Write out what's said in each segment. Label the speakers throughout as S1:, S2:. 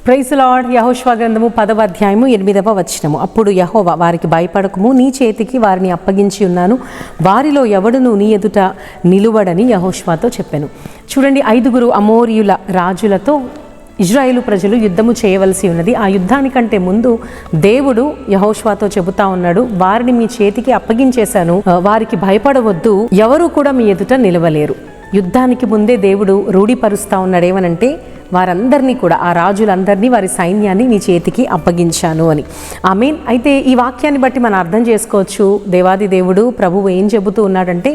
S1: Praise lord. యెహోషువ గ్రంథము 10వ అధ్యాయము 8వ వచనము. అప్పుడు యెహోవా, వారికి భయపడకుము, నీ చేతికి వారిని అప్పగించి ఉన్నాను, వారిలో ఎవడును నీ ఎదుట నిలువడని యెహోషువతో చెప్పాను. చూడండి, 5 అమోరీయుల రాజులతో ఇజ్రాయేలు ప్రజలు యుద్ధము చేయవలసి ఉన్నది. ఆ యుద్ధానికంటే ముందు దేవుడు యెహోషువతో చెబుతా ఉన్నాడు, వారిని మీ చేతికి అప్పగించేశాను, వారికి భయపడవద్దు, ఎవరు కూడా మీ ఎదుట నిలవలేరు. యుద్ధానికి ముందే దేవుడు రూఢిపరుస్తూ ఉన్నాడు ఏమనంటే, వారందరినీ కూడా, ఆ రాజులందరినీ, వారి సైన్యాన్ని నీ చేతికి అప్పగించాను అని. ఆమేన్. అయితే ఈ వాక్యాన్ని బట్టి మనం అర్థం చేసుకోవచ్చు, దేవాది దేవుడు ప్రభువు ఏం చెబుతూ ఉన్నాడంటే,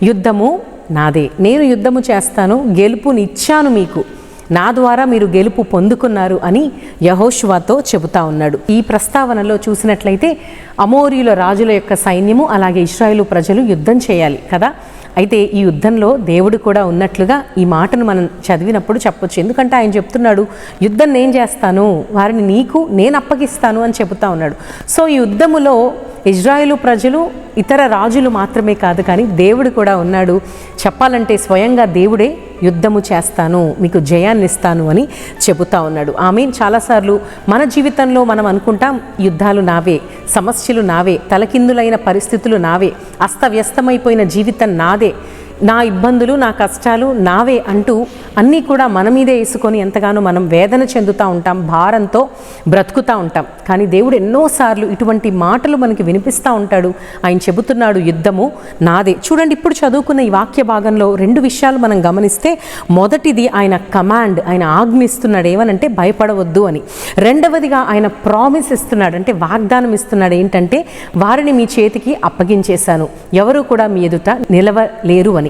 S1: యుద్ధము నాదే, నేను యుద్ధము చేస్తాను, గెలుపునిచ్చాను మీకు, నా ద్వారా మీరు గెలుపు పొందుకున్నారు అని యెహోషువతో చెబుతా ఉన్నాడు. ఈ ప్రస్తావనలో చూసినట్లయితే అమోరీయుల రాజుల యొక్క సైన్యము అలాగే ఇశ్రాయేలు ప్రజలు యుద్ధం చేయాలి కదా. అయితే ఈ యుద్ధంలో దేవుడు కూడా ఉన్నట్లుగా ఈ మాటను మనం చదివినప్పుడు చెప్పొచ్చు. ఎందుకంటే ఆయన చెప్తున్నాడు, యుద్ధం నేను చేస్తాను, వారిని నీకు నేను అప్పగిస్తాను అని చెబుతా ఉన్నాడు. సో ఈ యుద్ధములో ఇజ్రాయేలు ప్రజలు, ఇతర రాజులు మాత్రమే కాదు, కానీ దేవుడు కూడా ఉన్నాడు. చెప్పాలంటే స్వయంగా దేవుడే యుద్ధము చేస్తాను, మీకు జయాన్ని ఇస్తాను అని చెబుతా ఉన్నాడు. ఆమేన్. చాలాసార్లు మన జీవితంలో మనం అనుకుంటాం, యుద్ధాలు నావే, సమస్యలు నావే, తలకిందులైన పరిస్థితులు నావే, అస్తవ్యస్తమైపోయిన జీవితం నాదే, నా ఇబ్బందులు, నా కష్టాలు నావే అంటూ అన్నీ కూడా మన మీదే వేసుకొని ఎంతగానో మనం వేదన చెందుతూ ఉంటాం, భారంతో బ్రతుకుతూ ఉంటాం. కానీ దేవుడు ఎన్నోసార్లు ఇటువంటి మాటలు మనకి వినిపిస్తూ ఉంటాడు. ఆయన చెబుతున్నాడు, యుద్ధము నాదే. చూడండి, ఇప్పుడు చదువుకున్న ఈ వాక్య భాగంలో 2 విషయాలు మనం గమనిస్తే, మొదటిది ఆయన కమాండ్, ఆయన ఆజ్ఞ ఇస్తున్నాడు ఏమనంటే భయపడవద్దు అని. రెండవదిగా ఆయన ప్రామిస్ ఇస్తున్నాడు, అంటే వాగ్దానం ఇస్తున్నాడు ఏంటంటే, వారిని మీ చేతికి అప్పగించేశాను, ఎవరు కూడా మీ ఎదుట నిలవలేరు అని.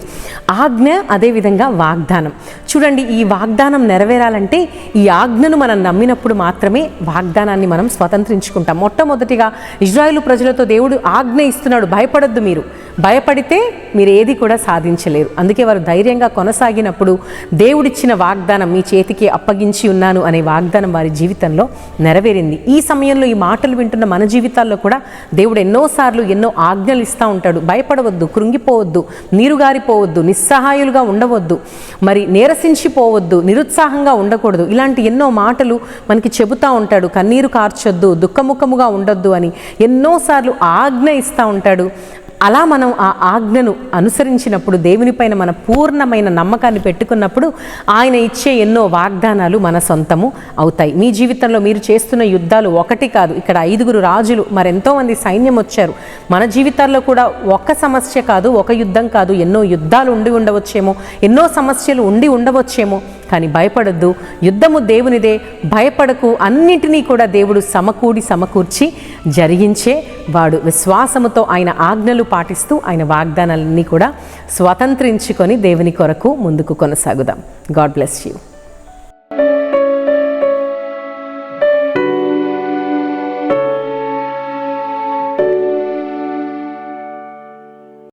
S1: ఆజ్ఞ, అదేవిధంగా వాగ్దానం. చూడండి, ఈ వాగ్దానం నెరవేరాలంటే ఈ ఆజ్ఞను మనం నమ్మినప్పుడు మాత్రమే వాగ్దానాన్ని మనం స్వతంత్రించుకుంటాం. మొట్టమొదటిగా ఇజ్రాయేలు ప్రజలతో దేవుడు ఆజ్ఞ ఇస్తున్నాడు, భయపడొద్దు, మీరు భయపడితే మీరు ఏది కూడా సాధించలేరు. అందుకే వారు ధైర్యంగా కొనసాగినప్పుడు దేవుడిచ్చిన వాగ్దానం, మీ చేతికి అప్పగించి ఉన్నాను అనే వాగ్దానం వారి జీవితంలో నెరవేరింది. ఈ సమయంలో ఈ మాటలు వింటున్న మన జీవితాల్లో కూడా దేవుడు ఎన్నోసార్లు ఎన్నో ఆజ్ఞలు ఇస్తూ ఉంటాడు. భయపడవద్దు, కృంగిపోవద్దు, నీరుగారిపోవద్దు, నిస్సహాయులుగా ఉండవద్దు, మరి నీరసించిపోవద్దు, నిరుత్సాహంగా ఉండకూడదు, ఇలాంటి ఎన్నో మాటలు మనకి చెబుతూ ఉంటాడు. కన్నీరు కార్చొద్దు, దుఃఖముఖముగా ఉండొద్దు అని ఎన్నోసార్లు ఆజ్ఞ ఇస్తూ ఉంటాడు. అలా మనం ఆ ఆజ్ఞను అనుసరించినప్పుడు, దేవునిపైన మన పూర్ణమైన నమ్మకాన్ని పెట్టుకున్నప్పుడు ఆయన ఇచ్చే ఎన్నో వాగ్దానాలు మన సొంతము అవుతాయి. మీ జీవితంలో మీరు చేస్తున్న యుద్ధాలు ఒకటి కాదు, ఇక్కడ 5 రాజులు, మరెంతోమంది సైన్యం వచ్చారు. మన జీవితాల్లో కూడా ఒక సమస్య కాదు, ఒక యుద్ధం కాదు, ఎన్నో యుద్ధాలు ఉండి ఉండవచ్చేమో, ఎన్నో సమస్యలు ఉండి ఉండవచ్చేమో, కానీ భయపడద్దు, యుద్ధము దేవునిదే, భయపడకు, అన్నిటినీ కూడా దేవుడు సమకూర్చి జరిగించే వాడు. విశ్వాసముతో ఆయన ఆజ్ఞలు పాటిస్తూ ఆయన వాగ్దానాలన్నీ కూడా స్వతంత్రించుకొని దేవుని కొరకు ముందుకు కొనసాగుదాం. God bless you.